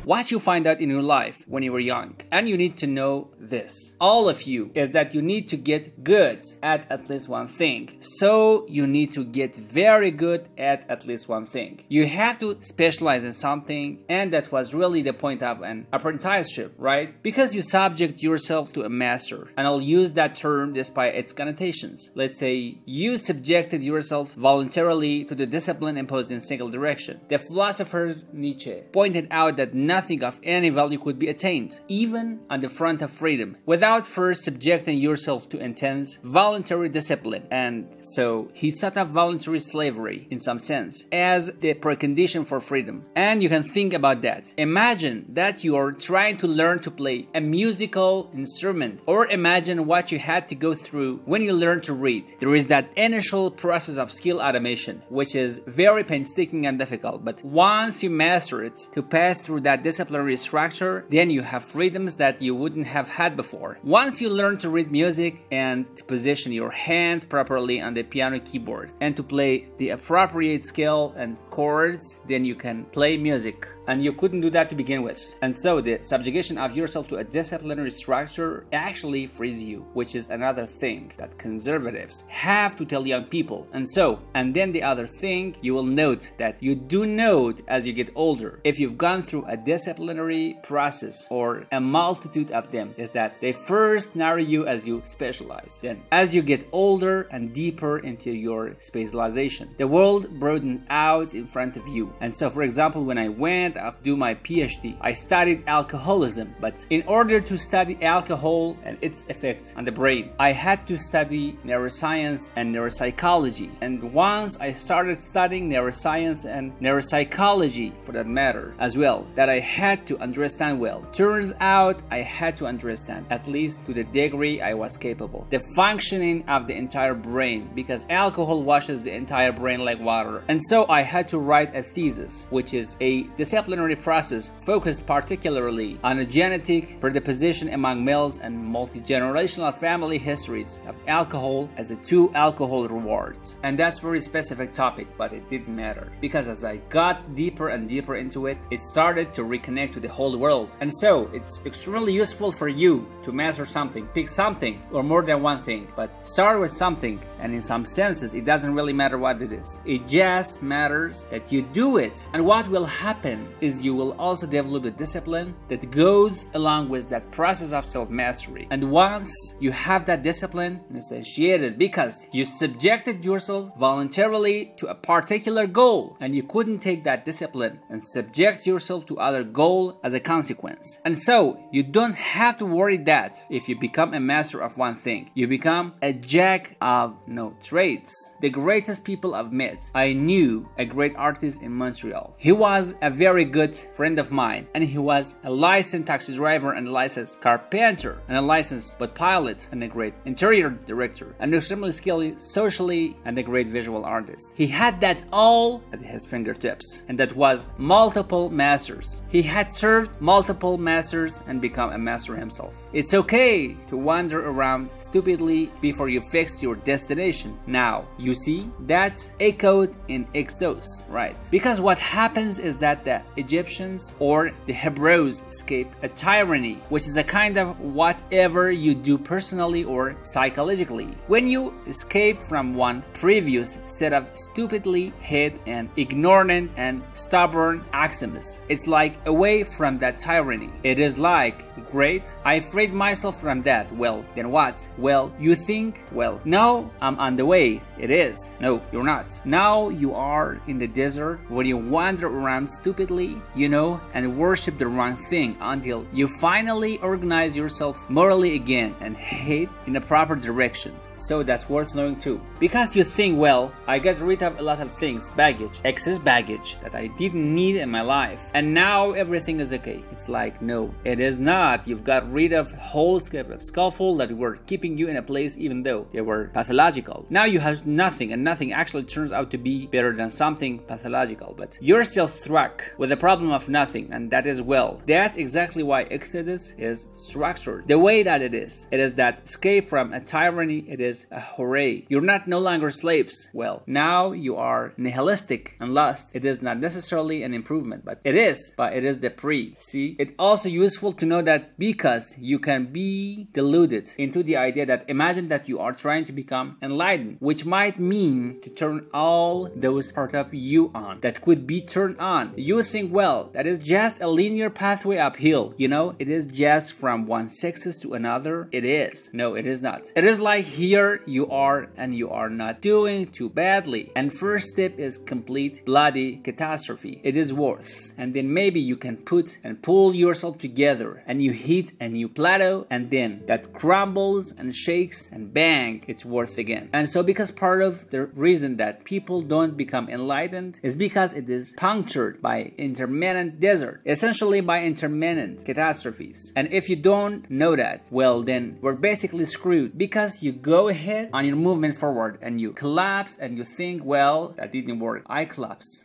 what you find out in your life when you were young. And you need to know this, all of you, is that you need to get good at least one thing. So you need to get very good at least one thing. You have to specialize in something, and that was really the point of an apprenticeship, right? Because you subject yourself to a master, and I'll use that term despite its connotations. Let's say you subjected yourself voluntarily to the discipline imposed in single direction. The philosophers Nietzsche pointed out that nothing of any value could be attained, even on the front of freedom, without first subjecting yourself to intense voluntary discipline. And so he thought of voluntary slavery, in some sense, as the precondition for freedom. And you can think about that. Imagine that you are trying to learn to play a musical instrument, or imagine what you had to go through when you learned to read. There is that initial process of skill automation, which is very painstaking and difficult, but once you master it, to pass through that disciplinary structure, then you have freedoms that you wouldn't have had before. Once you learn to read music and to position your hands properly on the piano keyboard and to play the appropriate scale and chords, then you can play music. And you couldn't do that to begin with. And so the subjugation of yourself to a disciplinary structure actually frees you, which is another thing that conservatives have to tell young people. And then the other thing you will note that you do note as you get older, if you've gone through a disciplinary process or a multitude of them, is that they first narrow you as you specialize. Then as you get older and deeper into your specialization, the world broadens out in front of you. And so, for example, when I went to do my PhD, I studied alcoholism, but in order to study alcohol and its effect on the brain, I had to study neuroscience and neuropsychology. And once I started studying neuroscience and neuropsychology, for that matter, as well, that I had to understand well. Turns out I had to understand, at least to the degree I was capable, the functioning of the entire brain, because alcohol washes the entire brain like water. And so I had to write a thesis, which is a disciplinary process focused particularly on a genetic predisposition among males and multi-generational family histories of alcohol as a two alcohol rewards. And that's a very specific topic, but it didn't matter, because as I got deeper and deeper into it, it started to reconnect to the whole world. And so it's extremely useful for you to master something, pick something or more than one thing, but start with something, and in some senses it doesn't really matter what it is. It just matters that you do it. And what will happen is you will also develop the discipline that goes along with that process of self-mastery. And once you have that discipline instantiated, because you subjected yourself voluntarily to a particular goal, and you couldn't take that discipline and subject yourself to other goal as a consequence. And so you don't have to worry that if you become a master of one thing, you become a jack of no trades. The greatest people I've met, I knew a great artist in Montreal. He was a very good friend of mine, and he was a licensed taxi driver and a licensed carpenter and a licensed but pilot and a great interior director, and extremely skilled socially and a great visual artist. He had that all at his fingertips, and that was multiple masters. He had served multiple masters and become a master himself. It's okay to wander around stupidly before you fix your destination. Now, you see, that's echoed in Exodus, right? Because what happens is that the Egyptians or the Hebrews escape a tyranny, which is a kind of whatever you do personally or psychologically. When you escape from one previous set of stupidly hid and ignorant and stubborn axioms, it's like away from that tyranny. It is like, great, I freed myself from that. Well, then what? Well, you think, well, no, I'm on the way. It is. No, you're not. Now you are in the desert where you wander around stupidly, and worship the wrong thing until you finally organize yourself morally again and head in the proper direction. So that's worth knowing too. Because you think, well, I got rid of a lot of things, baggage, excess baggage that I didn't need in my life, and now everything is okay. It's like, no, it is not. You've got rid of a whole scaffold that were keeping you in a place even though they were pathological. Now you have nothing, and nothing actually turns out to be better than something pathological, but you're still struck with the problem of nothing, and that is well. That's exactly why Exodus is structured the way that it is. It is that escape from a tyranny. It is a hooray. You're not no longer slaves. Well, now you are nihilistic and lost. It is not necessarily an improvement, but it is the pre. See, it's also useful to know that because you can be deluded into the idea that imagine that you are trying to become enlightened, which might mean to turn all those part of you on that could be turned on. You think, well, that is just a linear pathway uphill. You know, it is just from one success to another. It is. No, it is not. It is like here you are and you are not doing too badly. And first step is complete bloody catastrophe. It is worth. And then maybe you can put and pull yourself together and you hit a new plateau, and then that crumbles and shakes and bang, it's worth again. And so because part of the reason that people don't become enlightened is because it is punctured by intermittent desert, essentially by intermittent catastrophes. And if you don't know that, well, then we're basically screwed, because you go ahead on your movement forward and you collapse and you think, well, that didn't work. I collapsed.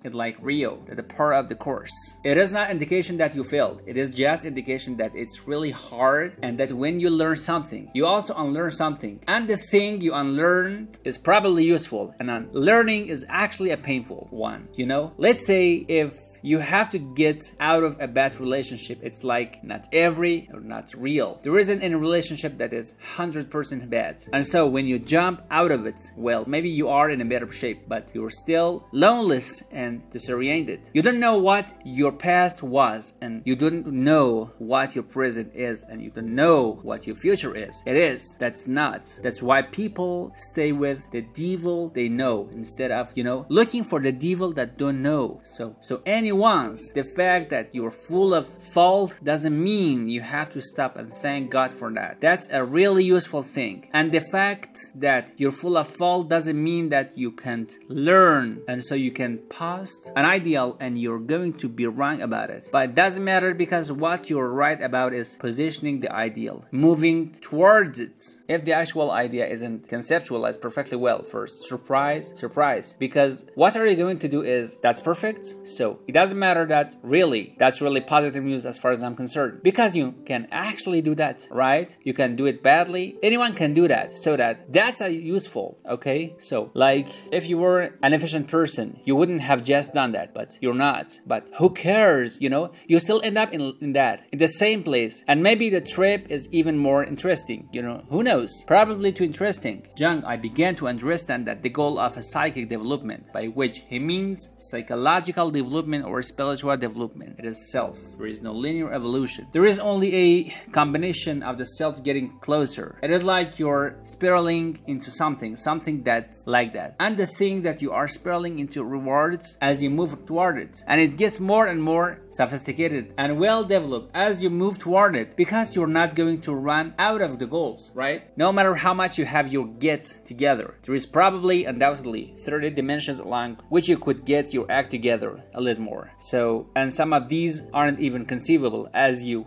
It's like Rio, at the part of the course. It is not indication that you failed. It is just indication that it's really hard, and that when you learn something, you also unlearn something. And the thing you unlearned is probably useful, and unlearning is actually a painful one. You know, let's say if you have to get out of a bad relationship, it's like not real. There isn't any relationship that is 100% bad. And so when you jump out of it, well, maybe you are in a better shape, but you're still loneless and disoriented. You don't know what your past was, and you don't know what your present is, and you don't know what your future is. That's why people stay with the devil they know instead of, looking for the devil that don't know. So once the fact that you're full of fault doesn't mean you have to stop and thank God for that. That's a really useful thing. And the fact that you're full of fault doesn't mean that you can't learn, and so you can post an ideal and you're going to be wrong about it. But it doesn't matter, because what you're right about is positioning the ideal, moving towards it. If the actual idea isn't conceptualized perfectly well first, surprise, because what are you going to do is, that's perfect, so it doesn't matter that's really positive news as far as I'm concerned, because you can actually do that, right? You can do it badly. Anyone can do that, so that's useful, okay? So like if you were an efficient person, you wouldn't have just done that, but you're not. But who cares, you still end up in the same place, and maybe the trip is even more interesting, who knows? Probably too interesting. Jung, I began to understand that the goal of a psychic development, by which he means psychological development or spiritual development, it is self. There is no linear evolution. There is only a combination of the self getting closer. It is like you're spiraling into something that's like that, and the thing that you are spiraling into rewards as you move toward it, and it gets more and more sophisticated and well developed as you move toward it, because you're not going to run out of the goals, right? No matter how much you have your get together, there is probably undoubtedly 30 dimensions along which you could get your act together a little more. So, and some of these aren't even conceivable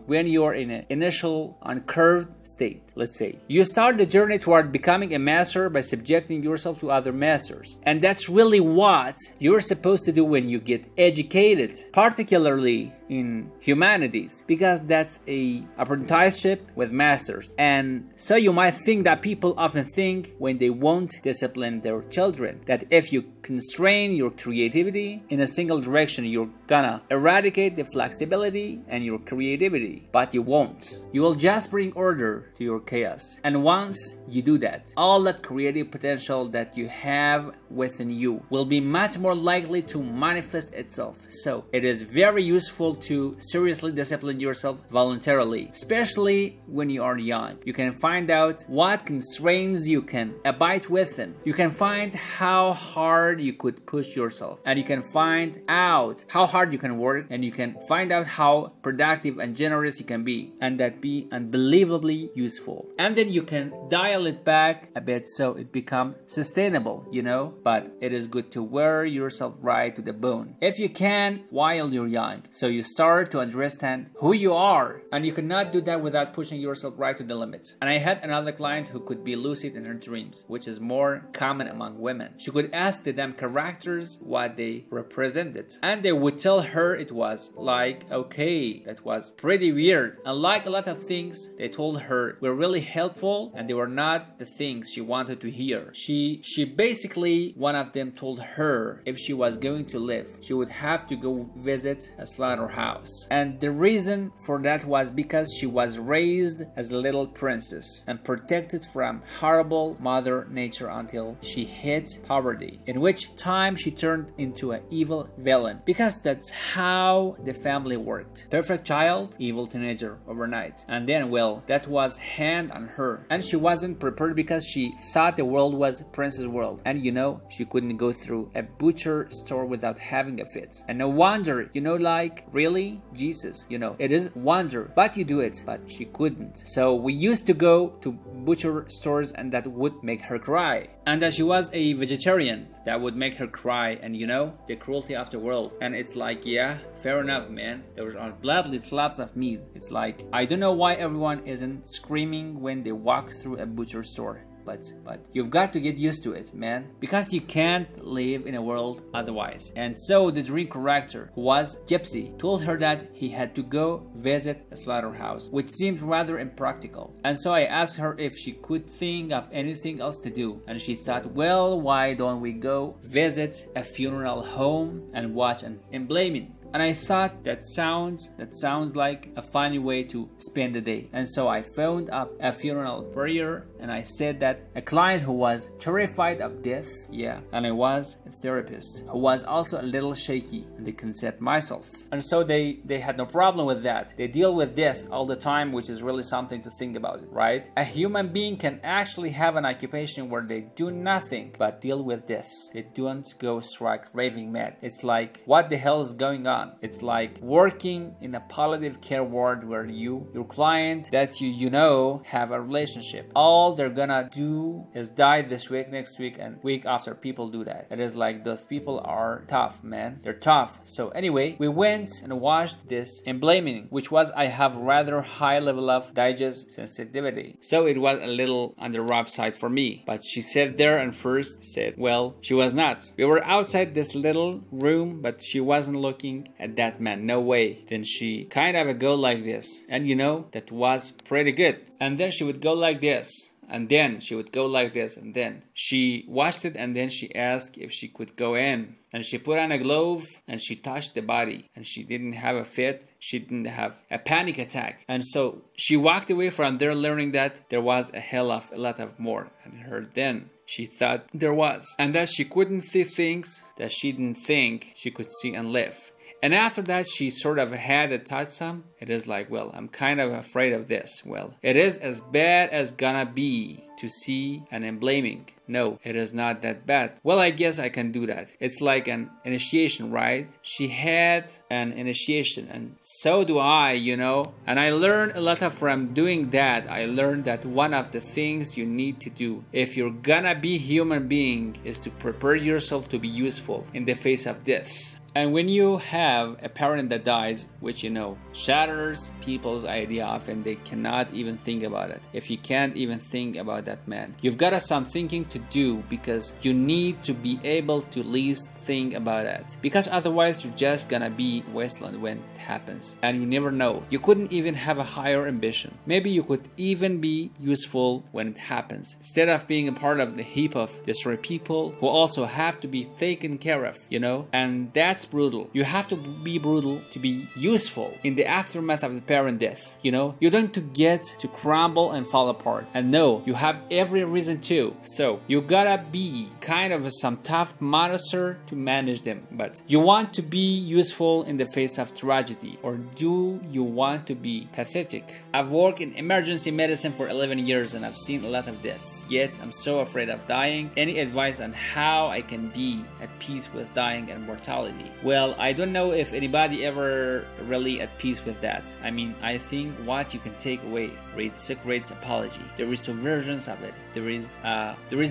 when you're in an initial uncurved state. Let's say you start the journey toward becoming a master by subjecting yourself to other masters, and that's really what you're supposed to do when you get educated, particularly in humanities, because that's a apprenticeship with masters. And so you might think that people often think, when they won't discipline their children, that if you constrain your creativity in a single direction, you're gonna eradicate the flexibility and your creativity, but you won't. You will just bring order to your chaos. And once you do that, all that creative potential that you have within you will be much more likely to manifest itself. So it is very useful to seriously discipline yourself voluntarily, especially when you are young. You can find out what constraints you can abide within. You can find how hard you could push yourself, and you can find out how hard you can work, and you can find out how productive and generous you can be, and that be unbelievably useful. useful. And then you can dial it back a bit so it becomes sustainable, you know? But it is good to wear yourself right to the bone if you can while you're young. So you start to understand who you are, and you cannot do that without pushing yourself right to the limits. And I had another client who could be lucid in her dreams, which is more common among women. She could ask the damn characters what they represented, and they would tell her it was like, okay, that was pretty weird. And like a lot of things they told her were really helpful, and they were not the things she wanted to hear. She basically, one of them told her if she was going to live, she would have to go visit a slaughterhouse. And the reason for that was because she was raised as a little princess and protected from horrible mother nature until she hit puberty, in which time she turned into an evil villain, because that's how the family worked. Perfect child, evil teenager overnight. And then, well, that was hand on her, and she wasn't prepared because she thought the world was princess world, and you know, she couldn't go through a butcher store without having a fit. And no wonder, you know, like, really? Jesus, you know, it is wonder, but you do it. But she couldn't. So we used to go to butcher stores, and that would make her cry. And that she was a vegetarian, that would make her cry. And you know, the cruelty of the world. And it's like, yeah, fair enough, man. There are gladly slabs of meat. It's like, I don't know why everyone isn't screaming when they walk through a butcher store. But you've got to get used to it, man, because you can't live in a world otherwise. And so the dream character, who was Gypsy, told her that he had to go visit a slaughterhouse, which seemed rather impractical. And so I asked her if she could think of anything else to do, and she thought, well, why don't we go visit a funeral home and watch an embalming? And I thought that sounds like a funny way to spend the day. And so I phoned up a funeral prayer, and I said that a client who was terrified of death, yeah, and I was a therapist who was also a little shaky in the concept myself. And so they had no problem with that. They deal with death all the time, which is really something to think about, right? A human being can actually have an occupation where they do nothing but deal with death. They don't go strike raving mad. It's like, what the hell is going on? It's like working in a palliative care ward where your client that you know have a relationship. All they're gonna do is die this week, next week, and week after. People do that. It is like those people are tough, man. They're tough. So anyway, we went and watched this embalming, which was, I have rather high level of digest sensitivity. So it was a little on the rough side for me. But she sat there and first said, well, she was not. We were outside this little room, but she wasn't looking at that man, no way. Then she kind of go like this, and you know, that was pretty good. And then she would go like this, and then she would go like this, and then she watched it, and then she asked if she could go in. And she put on a glove, and she touched the body, and she didn't have a fit. She didn't have a panic attack. And so she walked away from there learning that there was a lot of more. And her then she thought there was, and that she couldn't see things that she didn't think she could see and live. And after that, she sort of had a touch some. It is like, well, I'm kind of afraid of this. Well, it is as bad as gonna be to see an embalming. No, it is not that bad. Well, I guess I can do that. It's like an initiation, right? She had an initiation, and so do I, you know. And I learned a lot from doing that. I learned that one of the things you need to do if you're gonna be human being is to prepare yourself to be useful in the face of death. And when you have a parent that dies, which you know shatters people's idea of, and they cannot even think about it. If you can't even think about that man, you've got some thinking to do, because you need to be able to at least think about it, because otherwise you're just gonna be wasteland when it happens, and you never know. You couldn't even have a higher ambition. Maybe you could even be useful when it happens, instead of being a part of the heap of destroyed people who also have to be taken care of, you know. And that's brutal. You have to be brutal to be useful in the aftermath of the parent death, you know. You don't to get to crumble and fall apart, and no, you have every reason to. So you gotta be kind of some tough monster to manage them. But you want to be useful in the face of tragedy, or do you want to be pathetic? I've worked in emergency medicine for 11 years and I've seen a lot of death. Yet I'm so afraid of dying. Any advice on how I can be at peace with dying and mortality? Well, I don't know if anybody ever really at peace with that. I mean, I think what you can take away, read Socrates' apology. There is two versions of it. There is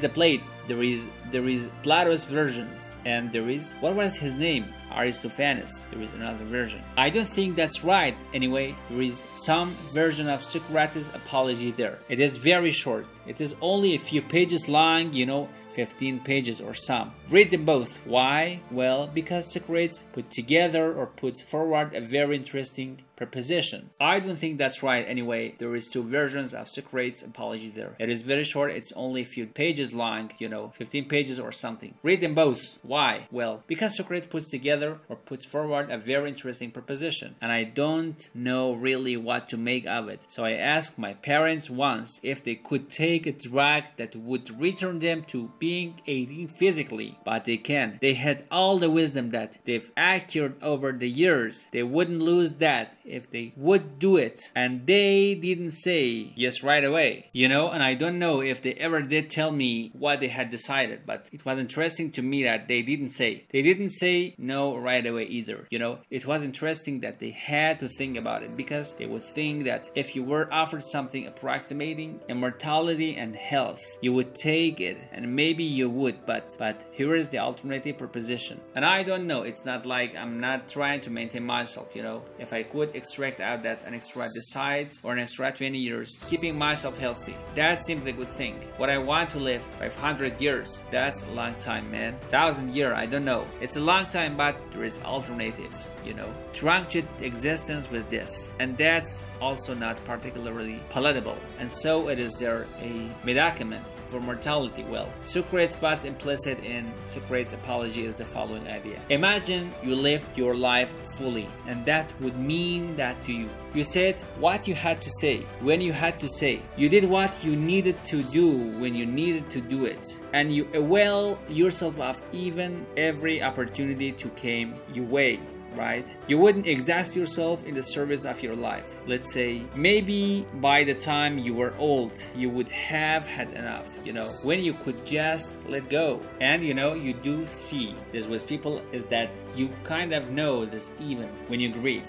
the plate. There is Plato's versions, and there is, what was his name? Aristophanes. There is another version. I don't think that's right. Anyway, there is some version of Socrates' apology there. It is very short. It is only a few pages long, 15 pages or some. Read them both. Why? Well, because Socrates put together or puts forward a very interesting proposition. I don't think that's right. Anyway, there is two versions of Socrates' apology there. It is very short. It's only a few pages long, 15 pages or something. Read them both. Why? Well, because Socrates puts together or puts forward a very interesting proposition, and I don't know really what to make of it. So I asked my parents once if they could take a drug that would return them to being 18 physically, but they can't. They had all the wisdom that they've acquired over the years. They wouldn't lose that if they would do it, and they didn't say yes right away, and I don't know if they ever did tell me what they had decided, but it was interesting to me that they didn't say no right away either. It was interesting that they had to think about it, because they would think that if you were offered something approximating immortality and health, you would take it, and maybe you would, but here is the alternative proposition. And I don't know, it's not like I'm not trying to maintain myself, if I could extract out that an extra decides or an extra 20 years, keeping myself healthy, that seems a good thing. What I want to live 500 years, that's a long time, man. 1,000 years, I don't know. It's a long time, but there is alternative. Truncate existence with death, and that's also not particularly palatable, and so it is there a medicament for mortality. Well, Socrates, what's implicit in Socrates' apology is the following idea. Imagine you lived your life fully, and that would mean that to you. You said what you had to say when you had to say. You did what you needed to do when you needed to do it, and you avail yourself of even every opportunity to came your way. Right? You wouldn't exhaust yourself in the service of your life. Let's say maybe by the time you were old, you would have had enough, when you could just let go. And you do see this with people is that you kind of know this even when you grieve.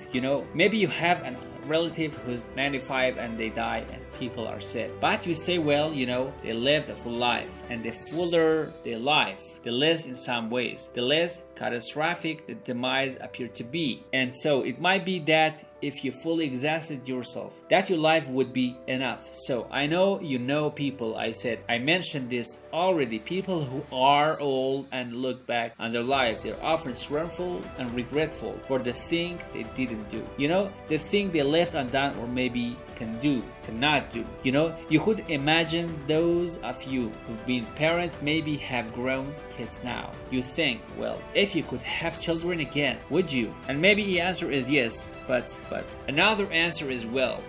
Maybe you have a relative who's 95 and they die and people are sad, but you say, well, they lived a full life, and the fuller their life, the less in some ways, the less catastrophic the demise appeared to be. And so it might be that if you fully exhausted yourself, that your life would be enough. So I know people, I mentioned this already, people who are old and look back on their life, they're often scornful and regretful for the thing they didn't do. The thing they left undone, or maybe cannot do. You could imagine those of you who've been parents maybe have grown kids now. You think, well, if you could have children again, would you? And maybe the answer is yes, but another answer is, well,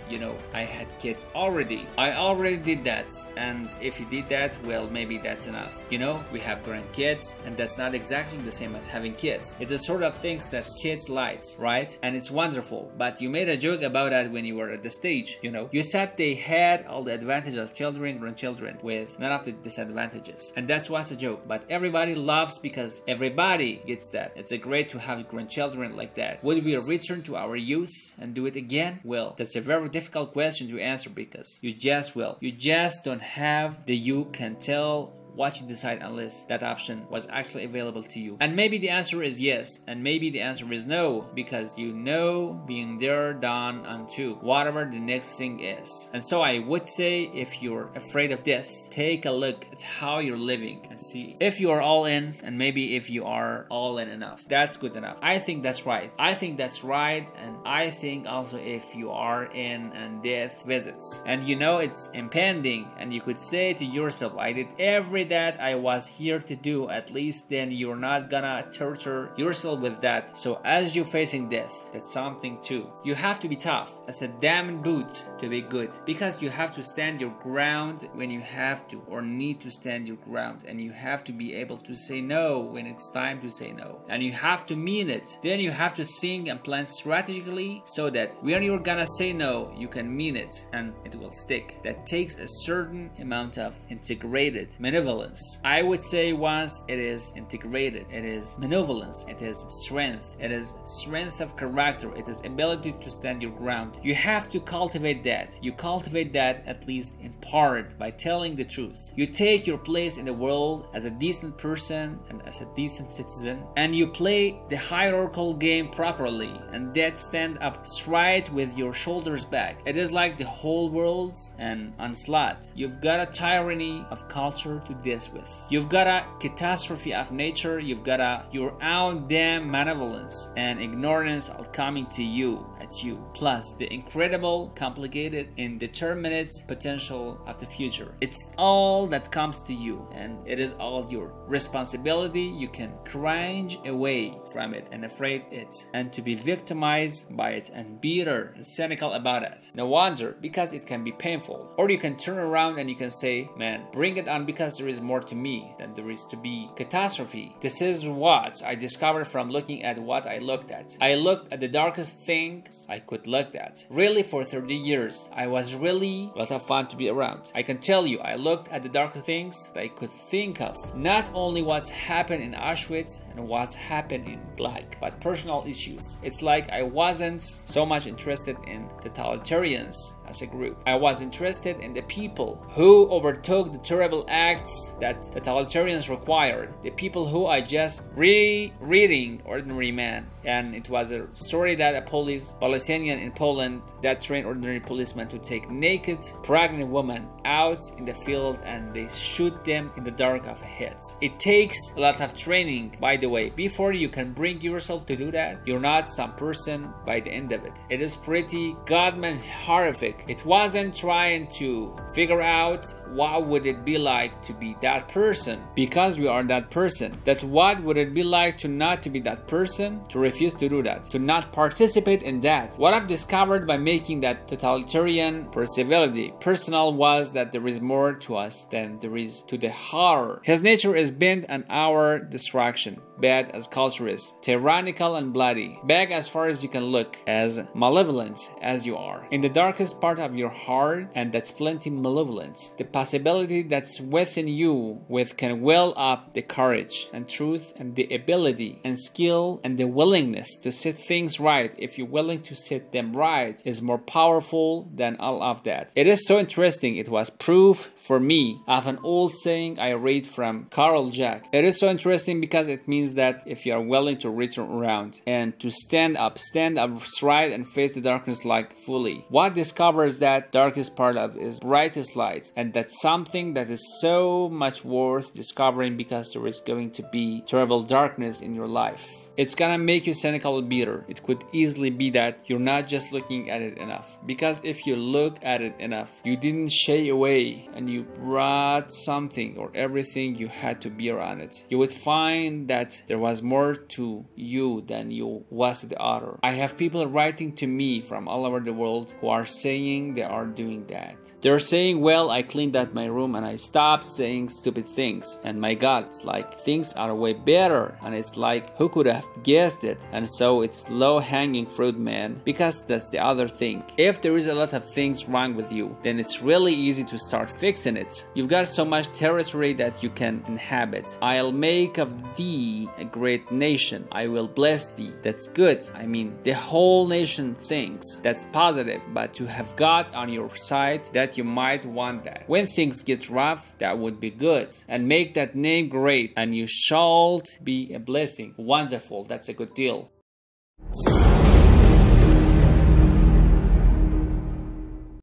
I had kids already. I already did that, and if you did that, well, maybe that's enough. We have grandkids, and that's not exactly the same as having kids. It's the sort of things that kids like, right? And it's wonderful, but you made a joke about that when you were at the stage. You said they had all the advantages of children, grandchildren, with none of the disadvantages, and that's what's a joke. But everybody laughs because everybody gets that. It's great to have grandchildren like that. Would we return to our youth and do it again? Well, that's a very difficult question to answer, because you just don't have the you can tell what you decide unless that option was actually available to you. And maybe the answer is yes, and maybe the answer is no, because being there, done, unto whatever the next thing is. And so I would say, if you're afraid of death, take a look at how you're living and see if you are all in, and maybe if you are all in enough. That's good enough. I think that's right. And I think also if you are in and death visits, and it's impending, and you could say to yourself, I did everything story that I was here to do, at least then you're not gonna torture yourself with that. So as you're facing death, that's something too. You have to be tough as a diamond boots to be good, because you have to stand your ground when you have to or need to stand your ground, and you have to be able to say no when it's time to say no, and you have to mean it. Then you have to think and plan strategically so that when you're gonna say no, you can mean it and it will stick. That takes a certain amount of integrated malevolence. I would say once it is integrated, it is malevolence, it is strength, it is strength of character, it is ability to stand your ground. You have to cultivate that. You cultivate that at least in part by telling the truth. You take your place in the world as a decent person and as a decent citizen, and you play the hierarchical game properly, and that stand up straight with your shoulders back. It is like the whole world's an onslaught. You've got a tyranny of culture to deal with. You've got a catastrophe of nature. You've got your own damn malevolence and ignorance all coming to you at you. Plus the incredible, complicated, indeterminate potential of the future. It's all that comes to you, and it is all your responsibility. You can cringe away from it and afraid it, and to be victimized by it and bitter and cynical about it. No wonder, because it can be painful. Or you can turn around and you can say, man, bring it on, because there is more to me than there is to be catastrophe. This is what I discovered from looking at what I looked at. I looked at the darkest things I could look at. Really, for 30 years, I was really a lot of fun to be around. I can tell you, I looked at the darkest things that I could think of. Not only what's happened in Auschwitz and what's happened in Black, but personal issues. It's like I wasn't so much interested in totalitarians as a group. I was interested in the people who overtook the terrible acts that totalitarians required. The people who I just reading Ordinary Man. And it was a story that a politician in Poland that trained ordinary policemen to take naked pregnant women out in the field and they shoot them in the dark of a head. It takes a lot of training, by the way. Before you can bring yourself to do that, you're not some person by the end of it. It is pretty godman horrific. It wasn't trying to figure out what would it be like to be that person, because we are that person. That what would it be like to not to be that person, to refuse to do that, to not participate in that. What I've discovered by making that totalitarian perseverability personal was that there is more to us than there is to the horror. His nature is bent on our destruction, bad as culture is, tyrannical and bloody, bad as far as you can look, as malevolent as you are. In the darkest part of your heart, and that's plenty malevolent, the possibility that's within you with can well up the courage and truth and the ability and skill and the willingness to set things right. If you're willing to set them right, is more powerful than all of that. It is so interesting. It was proof for me of an old saying I read from Carl Jack. It is so interesting because it means that if you are willing to return around and to stand up straight and face the darkness like fully, what discovers that darkest part of is brightest light, and that's something that is so much worth discovering, because there is going to be terrible darkness in your life. It's gonna make you cynical and bitter. It could easily be that you're not just looking at it enough. Because if you look at it enough, you didn't shy away and you brought something or everything you had to bear on it, you would find that there was more to you than you was to the other. I have people writing to me from all over the world who are saying they are doing that. They're saying, well, I cleaned up my room and I stopped saying stupid things. And my God, it's like things are way better. And it's like, who could have guessed it? And so it's low-hanging fruit, man. Because that's the other thing. If there is a lot of things wrong with you, then it's really easy to start fixing it. You've got so much territory that you can inhabit. I'll make of thee a great nation. I will bless thee. That's good. I mean, the whole nation thinks that's positive. But to have God on your side, that you might want that. When things get rough, that would be good. And make that name great, and you shall be a blessing. Wonderful. That's a good deal.